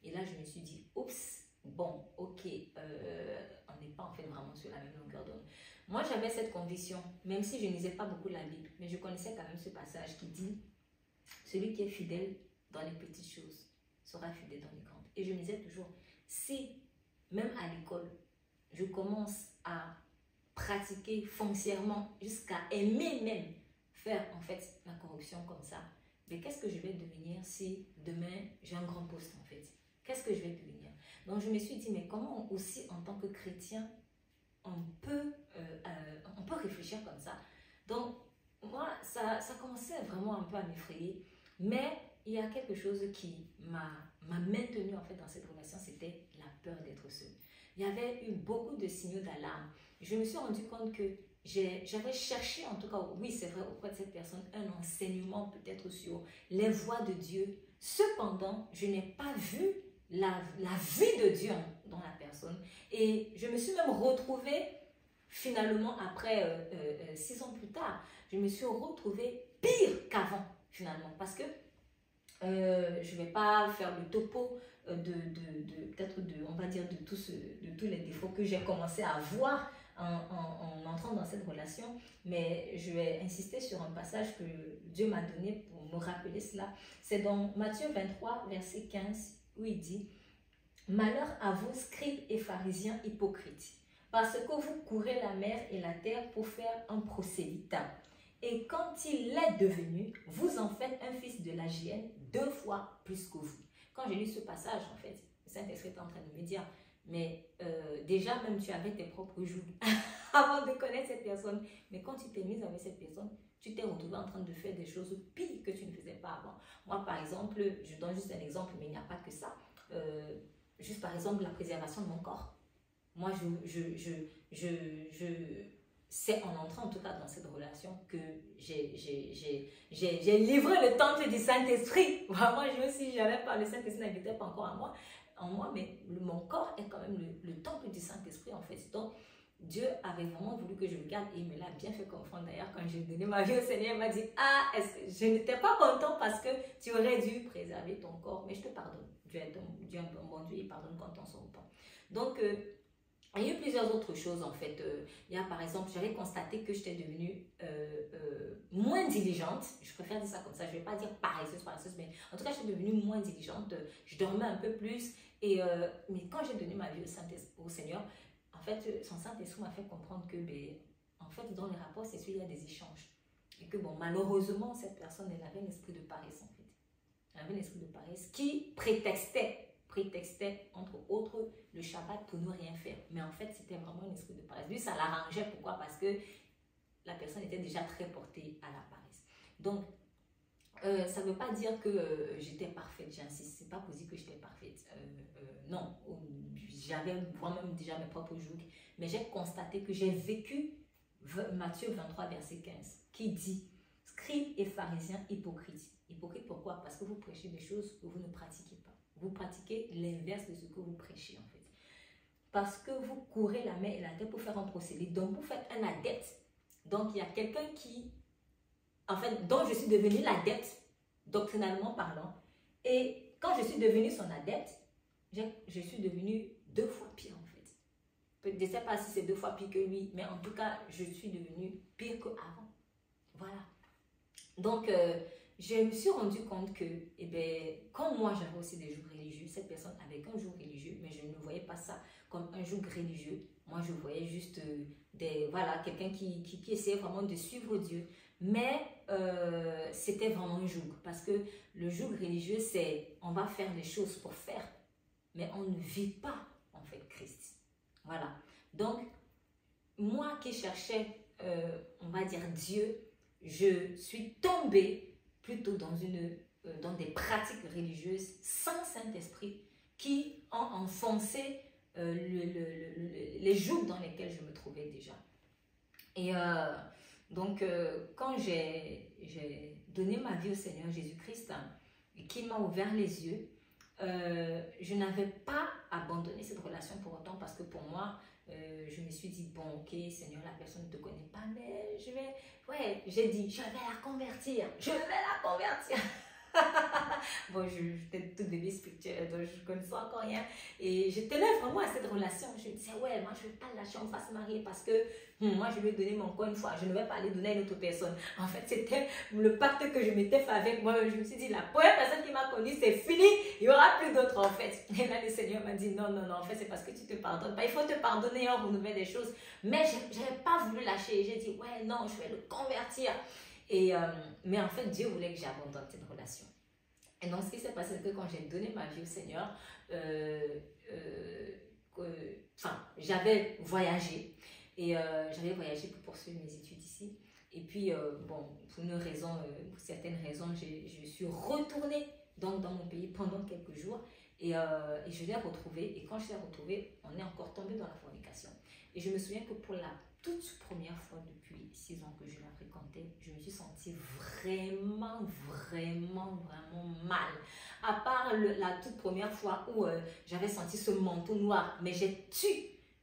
Et là je me suis dit, oups, bon, ok, on n'est pas en fait vraiment sur la même longueur d'onde. Moi j'avais cette conviction, même si je ne lisais pas beaucoup la Bible, mais je connaissais quand même ce passage qui dit, celui qui est fidèle dans les petites choses sera fidèle dans les grandes. Et je me disais toujours, si même à l'école, je commence à pratiquer foncièrement jusqu'à aimer même faire en fait la corruption comme ça, mais qu'est-ce que je vais devenir si demain j'ai un grand poste en fait? Qu'est-ce que je vais devenir? Donc je me suis dit, mais comment aussi en tant que chrétien, on peut réfléchir comme ça? Donc moi, ça commençait vraiment un peu à m'effrayer, mais il y a quelque chose qui m'a maintenue en fait dans cette relation, c'était la peur d'être seule. Il y avait eu beaucoup de signaux d'alarme. Je me suis rendu compte que j'avais cherché, en tout cas, oui c'est vrai, auprès de cette personne, un enseignement peut-être sur les voies de Dieu. Cependant, je n'ai pas vu la vie de Dieu dans la personne. Et je me suis même retrouvée, finalement, après 6 ans plus tard, je me suis retrouvée pire qu'avant, finalement, parce que je ne vais pas faire le topo peut-être on va dire de tous les défauts que j'ai commencé à voir en entrant dans cette relation, mais je vais insister sur un passage que Dieu m'a donné pour me rappeler cela. C'est dans Matthieu 23, verset 15, où il dit « Malheur à vous, scribes et pharisiens hypocrites, parce que vous courez la mer et la terre pour faire un prosélyte. Et quand il est devenu, vous en faites un fils de la géhenne 2 fois plus que vous. » Quand j'ai lu ce passage, en fait, le Saint-Esprit est en train de me dire, mais déjà même tu avais tes propres joues avant de connaître cette personne. Mais quand tu t'es mise avec cette personne, tu t'es retrouvé en train de faire des choses pires que tu ne faisais pas avant. Moi, par exemple, je donne juste un exemple, mais il n'y a pas que ça. Juste par exemple, la préservation de mon corps. Moi, c'est en entrant en tout cas dans cette relation que j'ai livré le temple du Saint-Esprit. Moi, je me suis dit, j'avais pas, le Saint-Esprit n'habitait pas encore en moi, mais mon corps est quand même le temple du Saint-Esprit en fait. Donc, Dieu avait vraiment voulu que je le garde et il me l'a bien fait comprendre. D'ailleurs, quand j'ai donné ma vie au Seigneur, il m'a dit, ah, je n'étais pas content parce que tu aurais dû préserver ton corps, mais je te pardonne. Dieu est un bon Dieu, il pardonne quand on se repent. Donc, il y a eu plusieurs autres choses en fait. Il y a par exemple, j'avais constaté que j'étais devenue moins diligente. Je préfère dire ça comme ça, je ne vais pas dire paresseuse, mais en tout cas, j'étais devenue moins diligente. Je dormais un peu plus. Mais quand j'ai donné ma vie au Seigneur, en fait, son Saint-Esprit m'a fait comprendre que, en fait, dans les rapports sexuels, il y a des échanges. Et que, bon, malheureusement, cette personne, elle avait un esprit de paresse, en fait. Elle avait un esprit de paresse qui prétextait, entre autres, le Shabbat pour ne rien faire. Mais en fait, c'était vraiment un esprit de paresse. Lui, ça l'arrangeait. Pourquoi? Parce que la personne était déjà très portée à la paresse. Donc, ça ne veut pas dire que j'étais parfaite, j'insiste. C'est pas pour dire que j'étais parfaite. Non, j'avais moi-même déjà mes propres jours. Mais j'ai constaté que j'ai vécu Matthieu 23, verset 15, qui dit « Scribes et pharisiens hypocrites ». Hypocrites pourquoi? Parce que vous prêchez des choses que vous ne pratiquez pas. Vous pratiquez l'inverse de ce que vous prêchez en fait. Parce que vous courez la main et la tête pour faire un procédé. Donc vous faites un adepte. Donc il y a quelqu'un qui, en fait, dont je suis devenue l'adepte, doctrinalement parlant. Et quand je suis devenue son adepte, je suis devenue 2 fois pire en fait. Je ne sais pas si c'est 2 fois pire que lui, mais en tout cas, je suis devenue pire qu'avant. Voilà. Donc, je me suis rendu compte que, quand moi j'avais aussi des jours religieux, cette personne avait un jour religieux, mais je ne voyais pas ça comme un jour religieux. Moi, je voyais juste quelqu'un qui essayait vraiment de suivre Dieu. Mais c'était vraiment un joug. Parce que le joug religieux, c'est on va faire des choses pour faire. Mais on ne vit pas, en fait, Christ. Voilà. Donc, moi qui cherchais, on va dire Dieu, je suis tombée plutôt dans des pratiques religieuses sans Saint-Esprit qui ont enfoncé les jougs dans lesquels je me trouvais déjà. Et donc, quand j'ai donné ma vie au Seigneur Jésus-Christ, et qui m'a ouvert les yeux, je n'avais pas abandonné cette relation pour autant parce que pour moi, je me suis dit, bon, ok, Seigneur, la personne ne te connaît pas, mais j'ai dit, je vais la convertir. Bon, j'étais toute bébé spirituelle, donc je ne connaissais encore rien. Et je tenais vraiment à cette relation. Je me disais, ouais, moi, je ne vais pas lâcher, on va se marier parce que moi, je lui ai donné mon corps une fois. Je ne vais pas aller donner à une autre personne. En fait, c'était le pacte que je m'étais fait avec moi. Je me suis dit, la première personne qui m'a connue, c'est fini. Il n'y aura plus d'autres, en fait. Et là, le Seigneur m'a dit, non, en fait, c'est parce que tu te pardonnes. Il faut te pardonner, on renouvelle des choses. Mais je n'avais pas voulu lâcher. J'ai dit, ouais, non, je vais le convertir. Mais en fait, Dieu voulait que j'abandonne cette relation. Et donc, ce qui s'est passé, c'est que quand j'ai donné ma vie au Seigneur, j'avais voyagé. Et j'avais voyagé pour poursuivre mes études ici. Et puis, pour certaines raisons, je suis retournée donc, dans mon pays pendant quelques jours. Et je l'ai retrouvée. Et quand je l'ai retrouvée, on est encore tombé dans la fornication. Et je me souviens que pour la toute première fois depuis 6 ans que je la fréquentais, je me suis sentie vraiment mal. À part la toute première fois où j'avais senti ce manteau noir, mais j'ai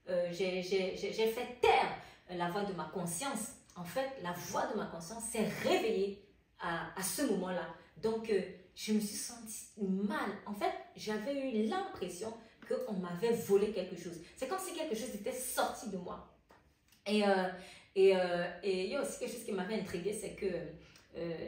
fait taire la voix de ma conscience. En fait, la voix de ma conscience s'est réveillée à ce moment-là. Donc, je me suis sentie mal. En fait, j'avais eu l'impression qu'on m'avait volé quelque chose. C'est comme si quelque chose était sorti de moi. Et il y a aussi quelque chose qui m'avait intriguée, c'est que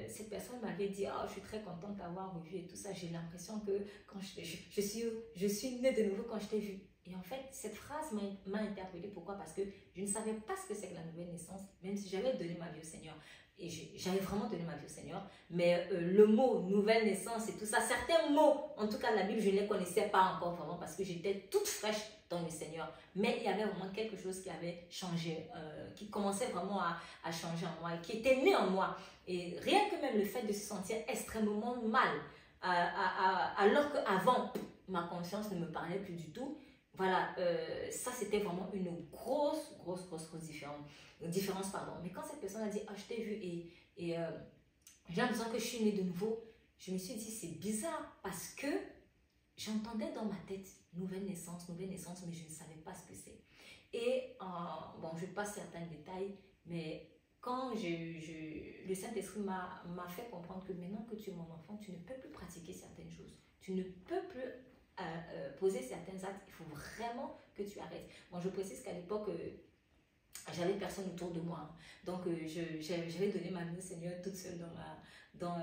cette personne m'avait dit, oh, je suis très contente d'avoir revu et tout ça. J'ai l'impression que quand je suis née de nouveau quand je t'ai vue. Et en fait, cette phrase m'a interpellée. Pourquoi? Parce que je ne savais pas ce que c'est que la nouvelle naissance, même si j'avais donné ma vie au Seigneur. Et j'avais vraiment donné ma vie au Seigneur. Mais le mot nouvelle naissance et tout ça, certains mots, en tout cas la Bible, je ne les connaissais pas encore vraiment parce que j'étais toute fraîche dans le Seigneur. Mais il y avait vraiment quelque chose qui avait changé, qui commençait vraiment à changer en moi, qui était né en moi. Et rien que même le fait de se sentir extrêmement mal, alors qu'avant, ma conscience ne me parlait plus du tout. Voilà, ça c'était vraiment une grosse différence, pardon. Mais quand cette personne a dit, ah, je t'ai vu et j'ai l'impression que je suis née de nouveau, je me suis dit, c'est bizarre parce que j'entendais dans ma tête nouvelle naissance, mais je ne savais pas ce que c'est. Et bon, je passe certains détails, mais quand le Saint-Esprit m'a fait comprendre que maintenant que tu es mon enfant, tu ne peux plus pratiquer certaines choses. Tu ne peux plus poser certains actes. Il faut vraiment que tu arrêtes. Bon, je précise qu'à l'époque, j'avais personne autour de moi. Hein. Donc, j'avais donné ma vie au Seigneur toute seule dans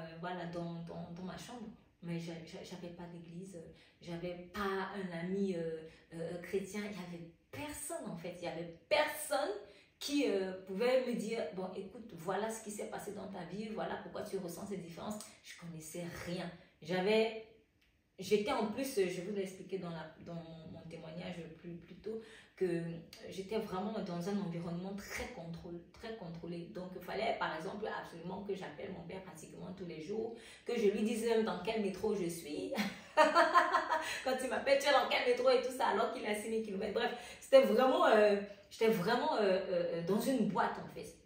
ma chambre. Mais j'avais pas d'église, j'avais pas un ami chrétien, il y avait personne en fait. Il y avait personne qui pouvait me dire, bon écoute, voilà ce qui s'est passé dans ta vie, voilà pourquoi tu ressens ces différences. Je connaissais rien. J'étais en plus, je vous l'ai expliqué dans mon témoignage plus tôt, que j'étais vraiment dans un environnement très contrôlé. Donc, il fallait, par exemple, absolument que j'appelle mon père pratiquement tous les jours, que je lui dise même dans quel métro je suis. Quand il m'appelle, tu es dans quel métro et tout ça, alors qu'il a 6000 km. Bref, j'étais vraiment dans une boîte, en fait.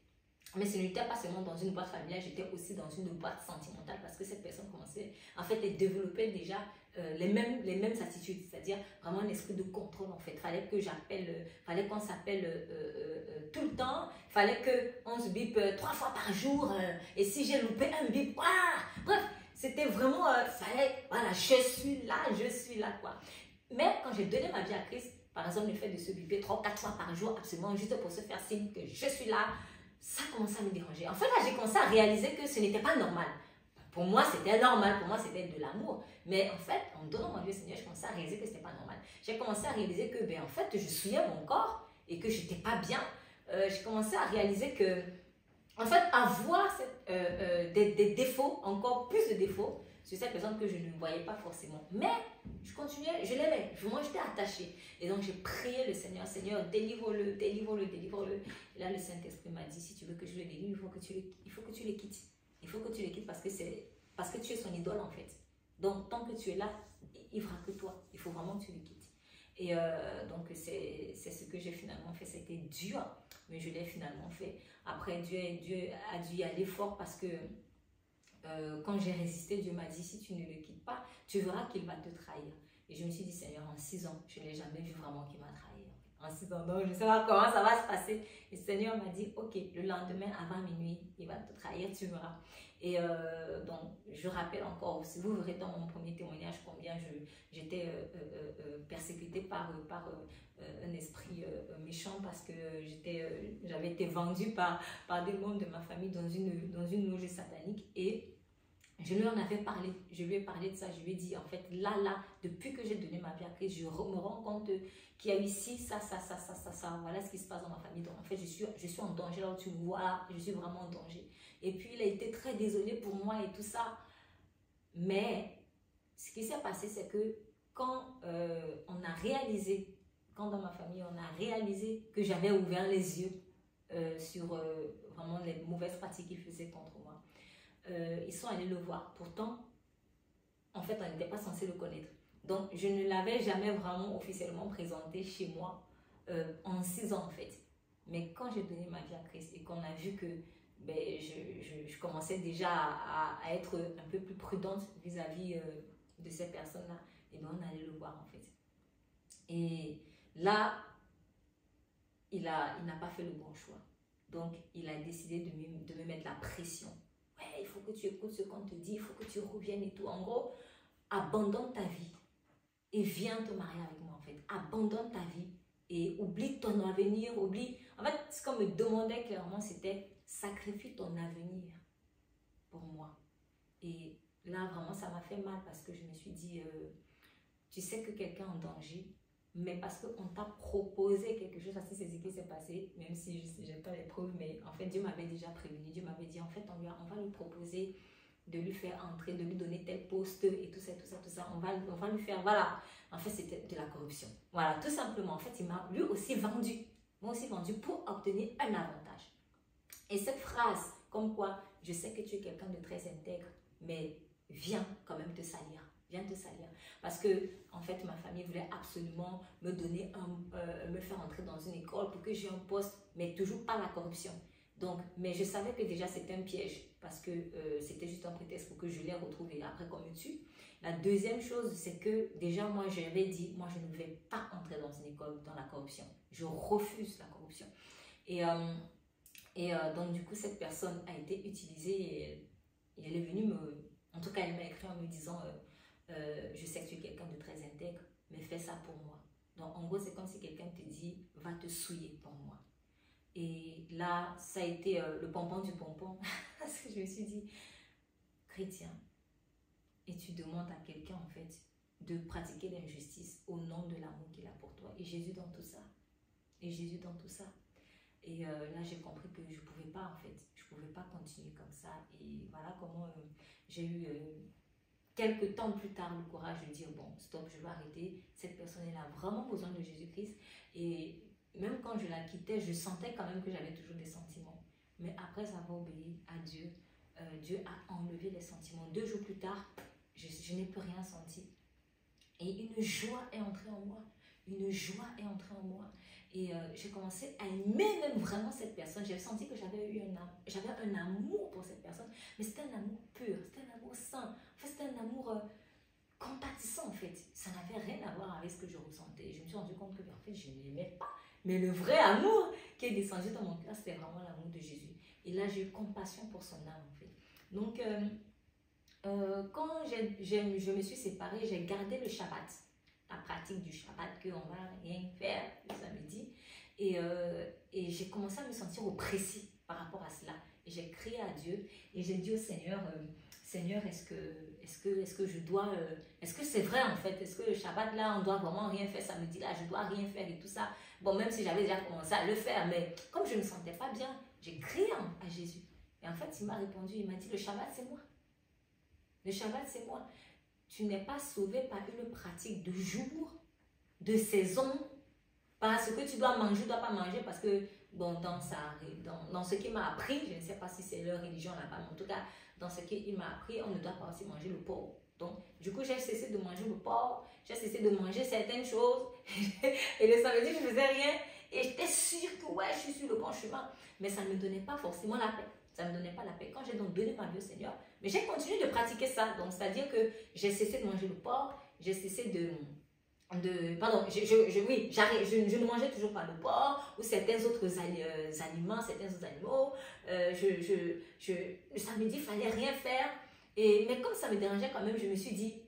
Mais ce n'était pas seulement dans une boîte familiale, j'étais aussi dans une boîte sentimentale parce que cette personne commençait en fait à développer déjà les mêmes attitudes, c'est-à-dire vraiment un esprit de contrôle en fait. Fallait qu'on s'appelle tout le temps, fallait qu'on se bip 3 fois par jour et si j'ai loupé un bip, bref, c'était vraiment, voilà, je suis là quoi. Mais quand j'ai donné ma vie à Christ, par exemple le fait de se biper 3-4 fois par jour absolument juste pour se faire signe que je suis là, ça commençait à me déranger. En fait, là, j'ai commencé à réaliser que ce n'était pas normal. Pour moi, c'était normal. Pour moi, c'était de l'amour. Mais en fait, en donnant mon Dieu au Seigneur, je commençais à réaliser que ce n'était pas normal. J'ai commencé à réaliser que, en fait, je souillais mon corps et que je n'étais pas bien. J'ai commencé à réaliser que, en fait, avoir des défauts, encore plus de défauts, sur cette personne que je ne voyais pas forcément. Mais je continuais, je l'aimais. Moi, j'étais attachée. Et donc, j'ai prié le Seigneur, Seigneur, délivre-le. Et là, le Saint-Esprit m'a dit, si tu veux que je le délivre, il faut que tu le quittes. Il faut que tu le quittes parce que tu es son idole, en fait. Donc, tant que tu es là, il ne fera que toi. Il faut vraiment que tu le quittes. Et donc, c'est ce que j'ai finalement fait. C'était dur, mais je l'ai finalement fait. Après, Dieu a dû y aller fort parce que quand j'ai résisté, Dieu m'a dit, si tu ne le quittes pas, tu verras qu'il va te trahir. Et je me suis dit, Seigneur, en 6 ans, je n'ai jamais vu vraiment qu'il m'a trahi. En 6 ans, donc je ne sais pas comment ça va se passer. Et le Seigneur m'a dit, ok, le lendemain, avant minuit, il va te trahir, tu verras. Et donc, je rappelle encore, si vous verrez dans mon premier témoignage combien j'étais persécutée par un esprit méchant parce que j'avais été vendue par des membres de ma famille dans une loge satanique. Et je lui en avais parlé, je lui ai parlé de ça, je lui ai dit en fait là, depuis que j'ai donné ma vie à Christ, je me rends compte qu'il y a eu ici, ça, voilà ce qui se passe dans ma famille. Donc en fait je suis en danger là où tu me vois, là, je suis vraiment en danger. Et puis il a été très désolé pour moi et tout ça. Mais ce qui s'est passé c'est que quand on a réalisé, quand dans ma famille on a réalisé que j'avais ouvert les yeux sur vraiment les mauvaises pratiques qu'ils faisaient contre moi, ils sont allés le voir. Pourtant, en fait, on n'était pas censé le connaître. Donc, je ne l'avais jamais vraiment officiellement présenté chez moi en 6 ans, en fait. Mais quand j'ai donné ma vie à Christ et qu'on a vu que je commençais déjà à être un peu plus prudente vis-à-vis de ces personnes-là, et bien, on allait le voir, en fait. Et là, il n'a pas fait le bon choix. Donc, il a décidé de me mettre la pression. Ouais, il faut que tu écoutes ce qu'on te dit, il faut que tu reviennes et tout. En gros, abandonne ta vie et viens te marier avec moi, en fait. Abandonne ta vie et oublie ton avenir, oublie... En fait, ce qu'on me demandait clairement, c'était sacrifie ton avenir pour moi. Et là, vraiment, ça m'a fait mal parce que je me suis dit, tu sais que quelqu'un est en danger mais parce qu'on t'a proposé quelque chose, parce que c'est ce qui s'est passé, même si je n'ai pas les preuves, mais en fait Dieu m'avait déjà prévenu, Dieu m'avait dit en fait on va lui proposer de lui faire entrer, de lui donner tel poste et tout ça, on va lui faire, voilà, en fait c'était de la corruption, voilà, tout simplement, en fait il m'a lui aussi vendu, pour obtenir un avantage. Et cette phrase, comme quoi, je sais que tu es quelqu'un de très intègre, mais viens quand même te salir. Viens te salir. Parce que, en fait, ma famille voulait absolument me donner me faire entrer dans une école pour que j'ai un poste, mais toujours pas la corruption. Donc, mais je savais que déjà c'était un piège, parce que c'était juste un prétexte pour que je les retrouve et après qu'on me tue. La deuxième chose, c'est que déjà moi j'avais dit, moi je ne vais pas entrer dans une école dans la corruption. Je refuse la corruption. Donc du coup cette personne a été utilisée et elle est venue en tout cas elle m'a écrit en me disant je sais que tu es quelqu'un de très intègre, mais fais ça pour moi. Donc en gros c'est comme si quelqu'un te dit va te souiller pour moi. Et là ça a été le pompon du pompon parce que je me suis dit chrétien, et tu demandes à quelqu'un en fait de pratiquer l'injustice au nom de l'amour qu'il a pour toi, et Jésus dans tout ça. Et là, j'ai compris que je ne pouvais pas, en fait. Je ne pouvais pas continuer comme ça. Et voilà comment j'ai eu, quelques temps plus tard, le courage de dire, bon, stop, je vais arrêter. Cette personne, elle a vraiment besoin de Jésus-Christ. Et même quand je la quittais, je sentais quand même que j'avais toujours des sentiments. Mais après avoir obéi à Dieu, Dieu a enlevé les sentiments. 2 jours plus tard, je n'ai plus rien senti. Et une joie est entrée en moi. Et j'ai commencé à aimer même vraiment cette personne. J'ai senti que j'avais un amour pour cette personne. Mais c'était un amour pur, c'était un amour sain. En fait, c'était un amour compatissant en fait. Ça n'avait rien à voir avec ce que je ressentais. Je me suis rendu compte que en fait, je ne l'aimais pas. Mais le vrai amour qui est descendu dans mon cœur, c'était vraiment l'amour de Jésus. Et là, j'ai eu compassion pour son âme en fait. Donc, quand je me suis séparée, j'ai gardé le Shabbat. La pratique du Shabbat, qu'on ne va rien faire le samedi. Et j'ai commencé à me sentir oppressée par rapport à cela. Et j'ai crié à Dieu et j'ai dit au Seigneur, Seigneur, est-ce que je dois, est-ce que c'est vrai en fait, est-ce que le Shabbat là, on doit vraiment rien faire samedi là, je dois rien faire et tout ça. Bon, même si j'avais déjà commencé à le faire, mais comme je ne me sentais pas bien, j'ai crié à Jésus. Et en fait, il m'a répondu, il m'a dit, le Shabbat c'est moi. Le Shabbat c'est moi. Tu n'es pas sauvé par une pratique de jour, de saison, parce que tu dois manger, tu ne dois pas manger, parce que bon, dans ce qu'il m'a appris, je ne sais pas si c'est leur religion là-bas, mais en tout cas, dans ce qu'il m'a appris, on ne doit pas aussi manger le porc. Donc, du coup, j'ai cessé de manger le porc, j'ai cessé de manger certaines choses, et le samedi, je ne faisais rien, et j'étais sûre que ouais, je suis sur le bon chemin, mais ça ne me donnait pas forcément la paix. Ça ne me donnait pas la paix. Quand j'ai donc donné ma vie au Seigneur, mais j'ai continué de pratiquer ça. Donc, c'est-à-dire que j'ai cessé de manger le porc, j'ai cessé pardon, je ne mangeais toujours pas le porc ou certains autres aliments, certains autres animaux. Le samedi, il ne fallait rien faire. Mais comme ça me dérangeait quand même, je me suis dit,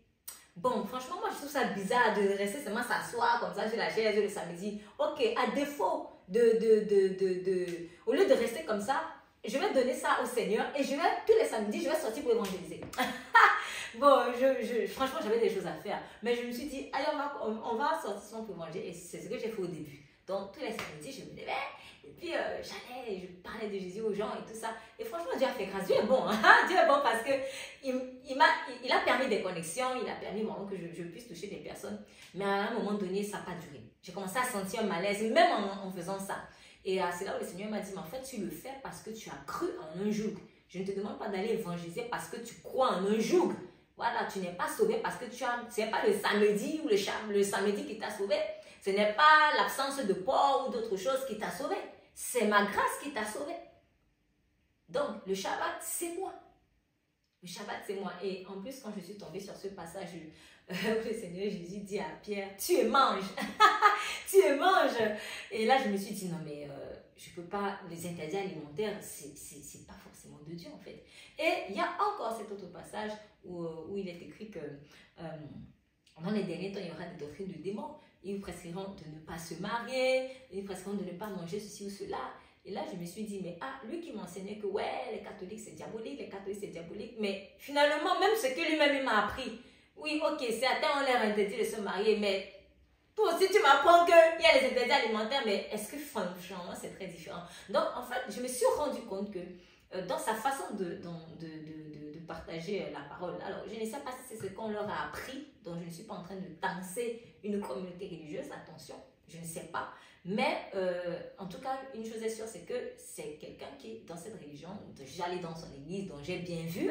bon, franchement, moi, je trouve ça bizarre de rester seulement s'asseoir comme ça sur la chaise le samedi. Ok, à défaut au lieu de rester comme ça, je vais donner ça au Seigneur et tous les samedis, je vais sortir pour évangéliser. Bon, franchement, j'avais des choses à faire. Mais je me suis dit, allez, on va sortir pour évangéliser. Et c'est ce que j'ai fait au début. Donc, tous les samedis, je me levais. Et puis, je parlais de Jésus aux gens et tout ça. Et franchement, Dieu a fait grâce. Dieu est bon. Hein? Dieu est bon parce qu'il a permis des connexions. Il a permis vraiment que je puisse toucher des personnes. Mais à un moment donné, ça n'a pas duré. J'ai commencé à sentir un malaise, même en faisant ça. Et c'est là où le Seigneur m'a dit, mais en fait, tu le fais parce que tu as cru en un joug. Je ne te demande pas d'aller évangéliser parce que tu crois en un joug. Voilà, tu n'es pas sauvé parce que ce n'est pas le samedi ou le samedi qui t'a sauvé. Ce n'est pas l'absence de porc ou d'autres choses qui t'a sauvé. C'est ma grâce qui t'a sauvé. Donc, le Shabbat, c'est moi. Le Shabbat, c'est moi. Et en plus, quand je suis tombée sur ce passage où le Seigneur Jésus dit à Pierre, tu manges. Tu manges. Et là, je me suis dit, non, mais je ne peux pas, les interdits alimentaires, c'est pas forcément de Dieu, en fait. Et il y a encore cet autre passage où il est écrit que dans les derniers temps, il y aura des doctrines de démons. Ils prescriront de ne pas se marier, ils prescriront de ne pas manger ceci ou cela. Et là, je me suis dit, mais lui qui m'enseignait que ouais, les catholiques c'est diabolique, mais finalement, même ce que lui-même m'a appris, oui, ok, certains ont l'air interdits de se marier, mais Toi aussi, tu m'apprends qu'il y a les interdits alimentaires, mais est-ce que franchement, c'est très différent? Donc, en fait, je me suis rendu compte que dans sa façon de partager la parole, alors, je ne sais pas si c'est ce qu'on leur a appris, donc je ne suis pas en train de danser une communauté religieuse, attention, je ne sais pas. Mais en tout cas, une chose est sûre, c'est que c'est quelqu'un qui, dans cette religion, j'allais dans son église, dont j'ai bien vu,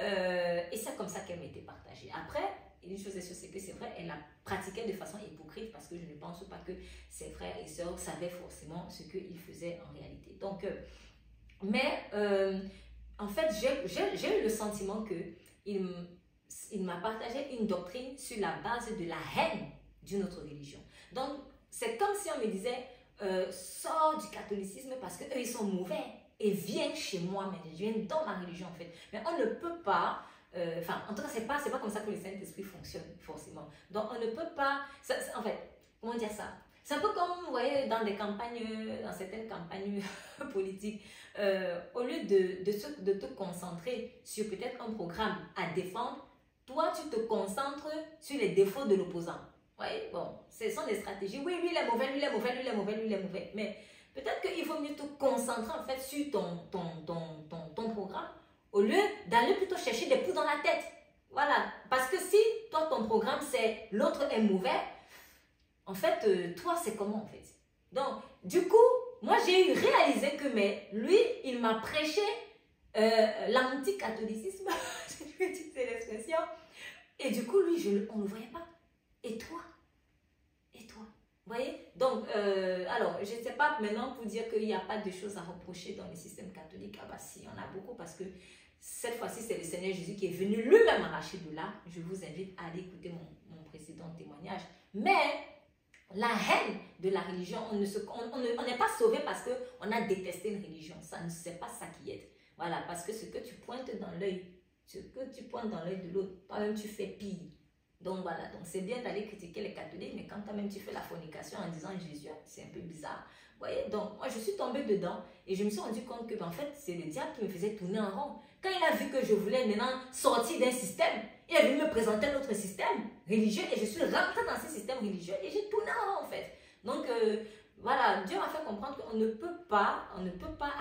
et c'est comme ça qu'elle m'était partagée. Après, une chose est sûre, c'est que c'est vrai, elle la pratiquait de façon hypocrite parce que je ne pense pas que ses frères et sœurs savaient forcément ce qu'ils faisaient en réalité. Donc, en fait, j'ai eu le sentiment qu'il m'a partagé une doctrine sur la base de la haine d'une autre religion. Donc, c'est comme si on me disait, sors du catholicisme parce qu'eux, ils sont mauvais et viens chez moi, mais viens dans ma religion en fait. Mais on ne peut pas, en tout cas, c'est pas comme ça que le Saint-Esprit fonctionne forcément. Donc, on ne peut pas, en fait, comment dire ça? C'est un peu comme, vous voyez, dans certaines campagnes politiques, au lieu de te concentrer sur peut-être un programme à défendre, toi, tu te concentres sur les défauts de l'opposant. Oui, bon, ce sont des stratégies. Oui, lui, il est mauvais, lui, il est mauvais, lui, il est mauvais, lui, il est mauvais. Mais peut-être qu'il vaut mieux te concentrer en fait sur ton programme au lieu d'aller plutôt chercher des poux dans la tête. Voilà. Parce que si toi, ton programme, c'est l'autre est mauvais, en fait, toi, c'est comment en fait? Donc, du coup, moi, j'ai réalisé que lui, il m'a prêché l'anticatholicisme. Je vais utiliser l'expression. Et du coup, lui, on ne le voyait pas. Et toi? Et toi? Vous voyez? Donc, alors, je ne sais pas maintenant pour dire qu'il n'y a pas de choses à reprocher dans le système catholique. Ah bah si, il y en a beaucoup parce que cette fois-ci, c'est le Seigneur Jésus qui est venu lui-même arracher de là. Je vous invite à aller écouter mon précédent témoignage. Mais la haine de la religion, on n'est pas sauvé parce qu'on a détesté une religion. Ça ne c'est pas ça qui aide. Voilà, parce que ce que tu pointes dans l'œil, de l'autre, toi-même tu fais pire. Donc voilà, donc c'est bien d'aller critiquer les catholiques, mais quand toi-même tu fais la fornication en disant Jésus, c'est un peu bizarre. Vous voyez, donc moi je suis tombée dedans et je me suis rendu compte que en fait c'est le diable qui me faisait tourner en rond. Quand il a vu que je voulais maintenant sortir d'un système, il a venu me présenter un autre système religieux et je suis rentrée dans ce système religieux et j'ai tourné en rond en fait. Donc voilà, Dieu m'a fait comprendre qu'on ne peut pas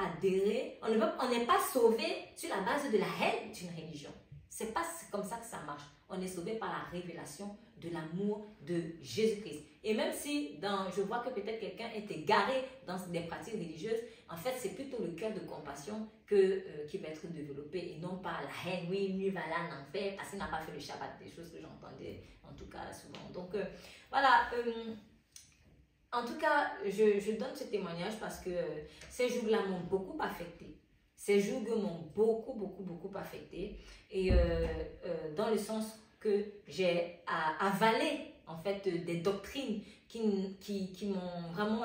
adhérer, on n'est pas sauvé sur la base de la haine d'une religion. C'est pas comme ça que ça marche. On est sauvé par la révélation de l'amour de Jésus-Christ. Et même si je vois que peut-être quelqu'un est égaré dans des pratiques religieuses, en fait, c'est plutôt le cœur de compassion qui va être développé et non pas la haine. Oui, lui va là en enfer parce qu'il n'a pas fait le Shabbat, des choses que j'entendais en tout cas souvent. Donc voilà. En tout cas, je donne ce témoignage parce que ces jours-là m'ont beaucoup affecté. Ces jours m'ont beaucoup affecté. Et dans le sens que j'ai avalé en fait des doctrines qui m'ont vraiment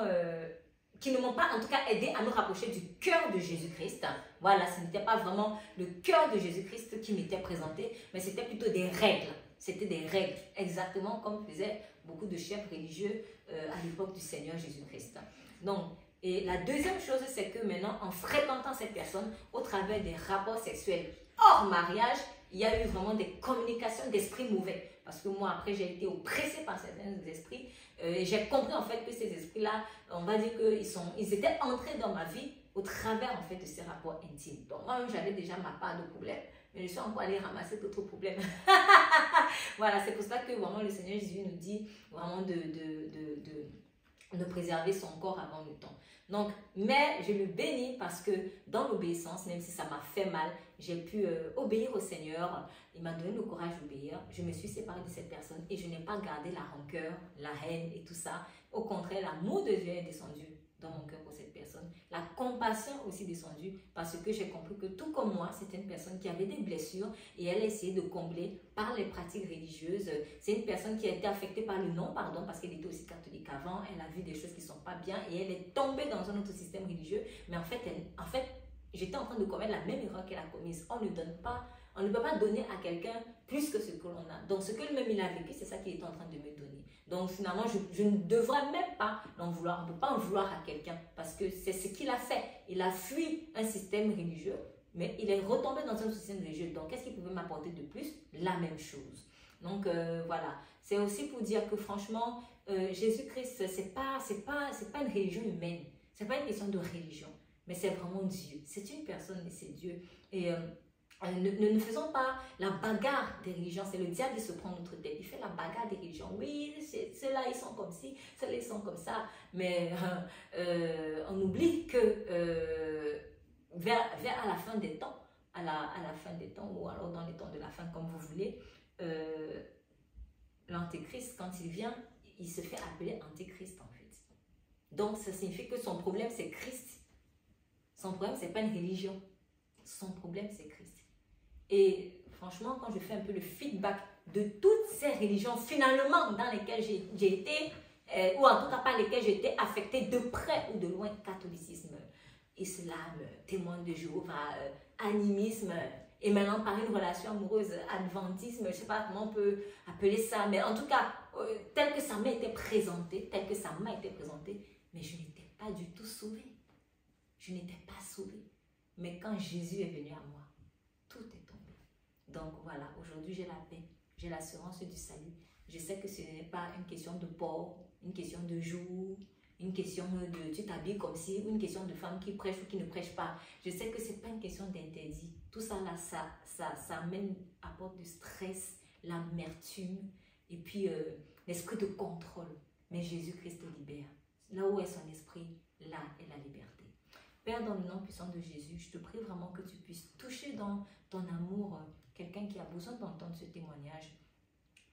qui ne m'ont pas en tout cas aidé à me rapprocher du cœur de Jésus-Christ. Voilà, ce n'était pas vraiment le cœur de Jésus-Christ qui m'était présenté, mais c'était plutôt des règles. C'était des règles, exactement comme faisaient beaucoup de chefs religieux à l'époque du Seigneur Jésus-Christ. Donc, et la deuxième chose, c'est que maintenant, en fréquentant cette personne, au travers des rapports sexuels hors mariage, il y a eu vraiment des communications d'esprits mauvais. Parce que moi, après, j'ai été oppressée par certains esprits. Et j'ai compris en fait que ces esprits-là, on va dire qu'ils étaient entrés dans ma vie au travers en fait de ces rapports intimes. Donc moi-même, j'avais déjà ma part de problèmes, mais je suis encore allée ramasser d'autres problèmes. Voilà, c'est pour ça que vraiment le Seigneur Jésus nous dit vraiment de préserver son corps avant le temps. Donc, mais je le bénis parce que dans l'obéissance, même si ça m'a fait mal, j'ai pu obéir au Seigneur. Il m'a donné le courage d'obéir. Je me suis séparée de cette personne et je n'ai pas gardé la rancœur, la haine et tout ça. Au contraire, l'amour de Dieu est descendu dans mon cœur pour cette personne. La compassion aussi descendue parce que j'ai compris que tout comme moi, c'était une personne qui avait des blessures et elle a essayé de combler par les pratiques religieuses. C'est une personne qui a été affectée par le non-pardon parce qu'elle était aussi catholique avant. Elle a vu des choses qui ne sont pas bien et elle est tombée dans un autre système religieux. Mais en fait, j'étais en train de commettre la même erreur qu'elle a commise. On ne peut pas donner à quelqu'un plus que ce que l'on a. Donc, ce que lui-même il a vécu, c'est ça qu'il est en train de me donner. Donc, finalement, je ne devrais même pas l'en vouloir. On ne peut pas en vouloir à quelqu'un parce que c'est ce qu'il a fait. Il a fui un système religieux, mais il est retombé dans un système religieux. Donc, qu'est-ce qu'il pouvait m'apporter de plus? La même chose. Donc, voilà. C'est aussi pour dire que franchement, Jésus-Christ, c'est pas une religion humaine. C'est pas une question de religion, mais c'est vraiment Dieu. C'est une personne et c'est Dieu. Et ne faisons pas la bagarre des religions. C'est le diable qui se prend notre tête. Il fait la bagarre des religions. Oui, ceux-là, ils sont comme ci, ceux-là, ils sont comme ça. Mais on oublie que vers à la fin des temps, à la fin des temps, ou alors dans les temps de la fin, comme vous voulez, l'antéchrist, quand il vient, il se fait appeler antéchrist en fait. Donc, ça signifie que son problème, c'est Christ. Son problème, c'est pas une religion. Son problème, c'est Christ. Et franchement, quand je fais un peu le feedback de toutes ces religions, finalement, dans lesquelles j'ai été, ou en tout cas par lesquelles j'ai été affectée de près ou de loin, catholicisme, islam, témoin de Jéhovah, animisme, et maintenant par une relation amoureuse, adventisme, je ne sais pas comment on peut appeler ça, mais en tout cas, tel que ça m'a été présenté, mais je n'étais pas du tout sauvée. Je n'étais pas sauvée. Mais quand Jésus est venu à moi, tout est tombé. Donc voilà, aujourd'hui j'ai la paix, j'ai l'assurance du salut. Je sais que ce n'est pas une question de port, une question de jour, une question de tu t'habilles comme si, ou une question de femme qui prêche ou qui ne prêche pas. Je sais que ce n'est pas une question d'interdit. Tout ça là, ça amène, apporte du stress, l'amertume et puis l'esprit de contrôle. Mais Jésus-Christ te libère. Là où est son esprit, là est la liberté. Père, dans le nom puissant de Jésus, je te prie vraiment que tu puisses toucher dans ton amour quelqu'un qui a besoin d'entendre ce témoignage.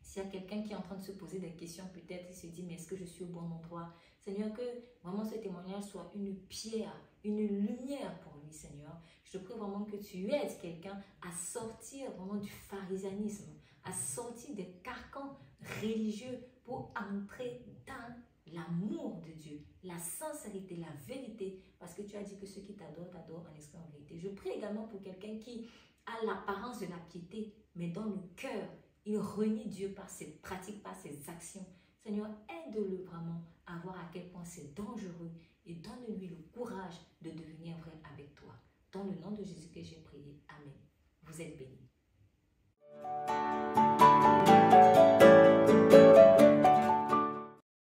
S'il y a quelqu'un qui est en train de se poser des questions, peut-être il se dit, mais est-ce que je suis au bon endroit? Seigneur, que vraiment ce témoignage soit une pierre, une lumière pour lui, Seigneur. Je te prie vraiment que tu aides quelqu'un à sortir vraiment du pharisianisme, à sortir des carcans religieux pour entrer dans l'amour de Dieu, la sincérité, la vérité, parce que tu as dit que ceux qui t'adorent, t'adorent en esprit, en vérité. Je prie également pour quelqu'un qui a l'apparence de la piété, mais dans le cœur, il renie Dieu par ses pratiques, par ses actions. Seigneur, aide-le vraiment à voir à quel point c'est dangereux et donne-lui le courage de devenir vrai avec toi. Dans le nom de Jésus que j'ai prié. Amen. Vous êtes bénis.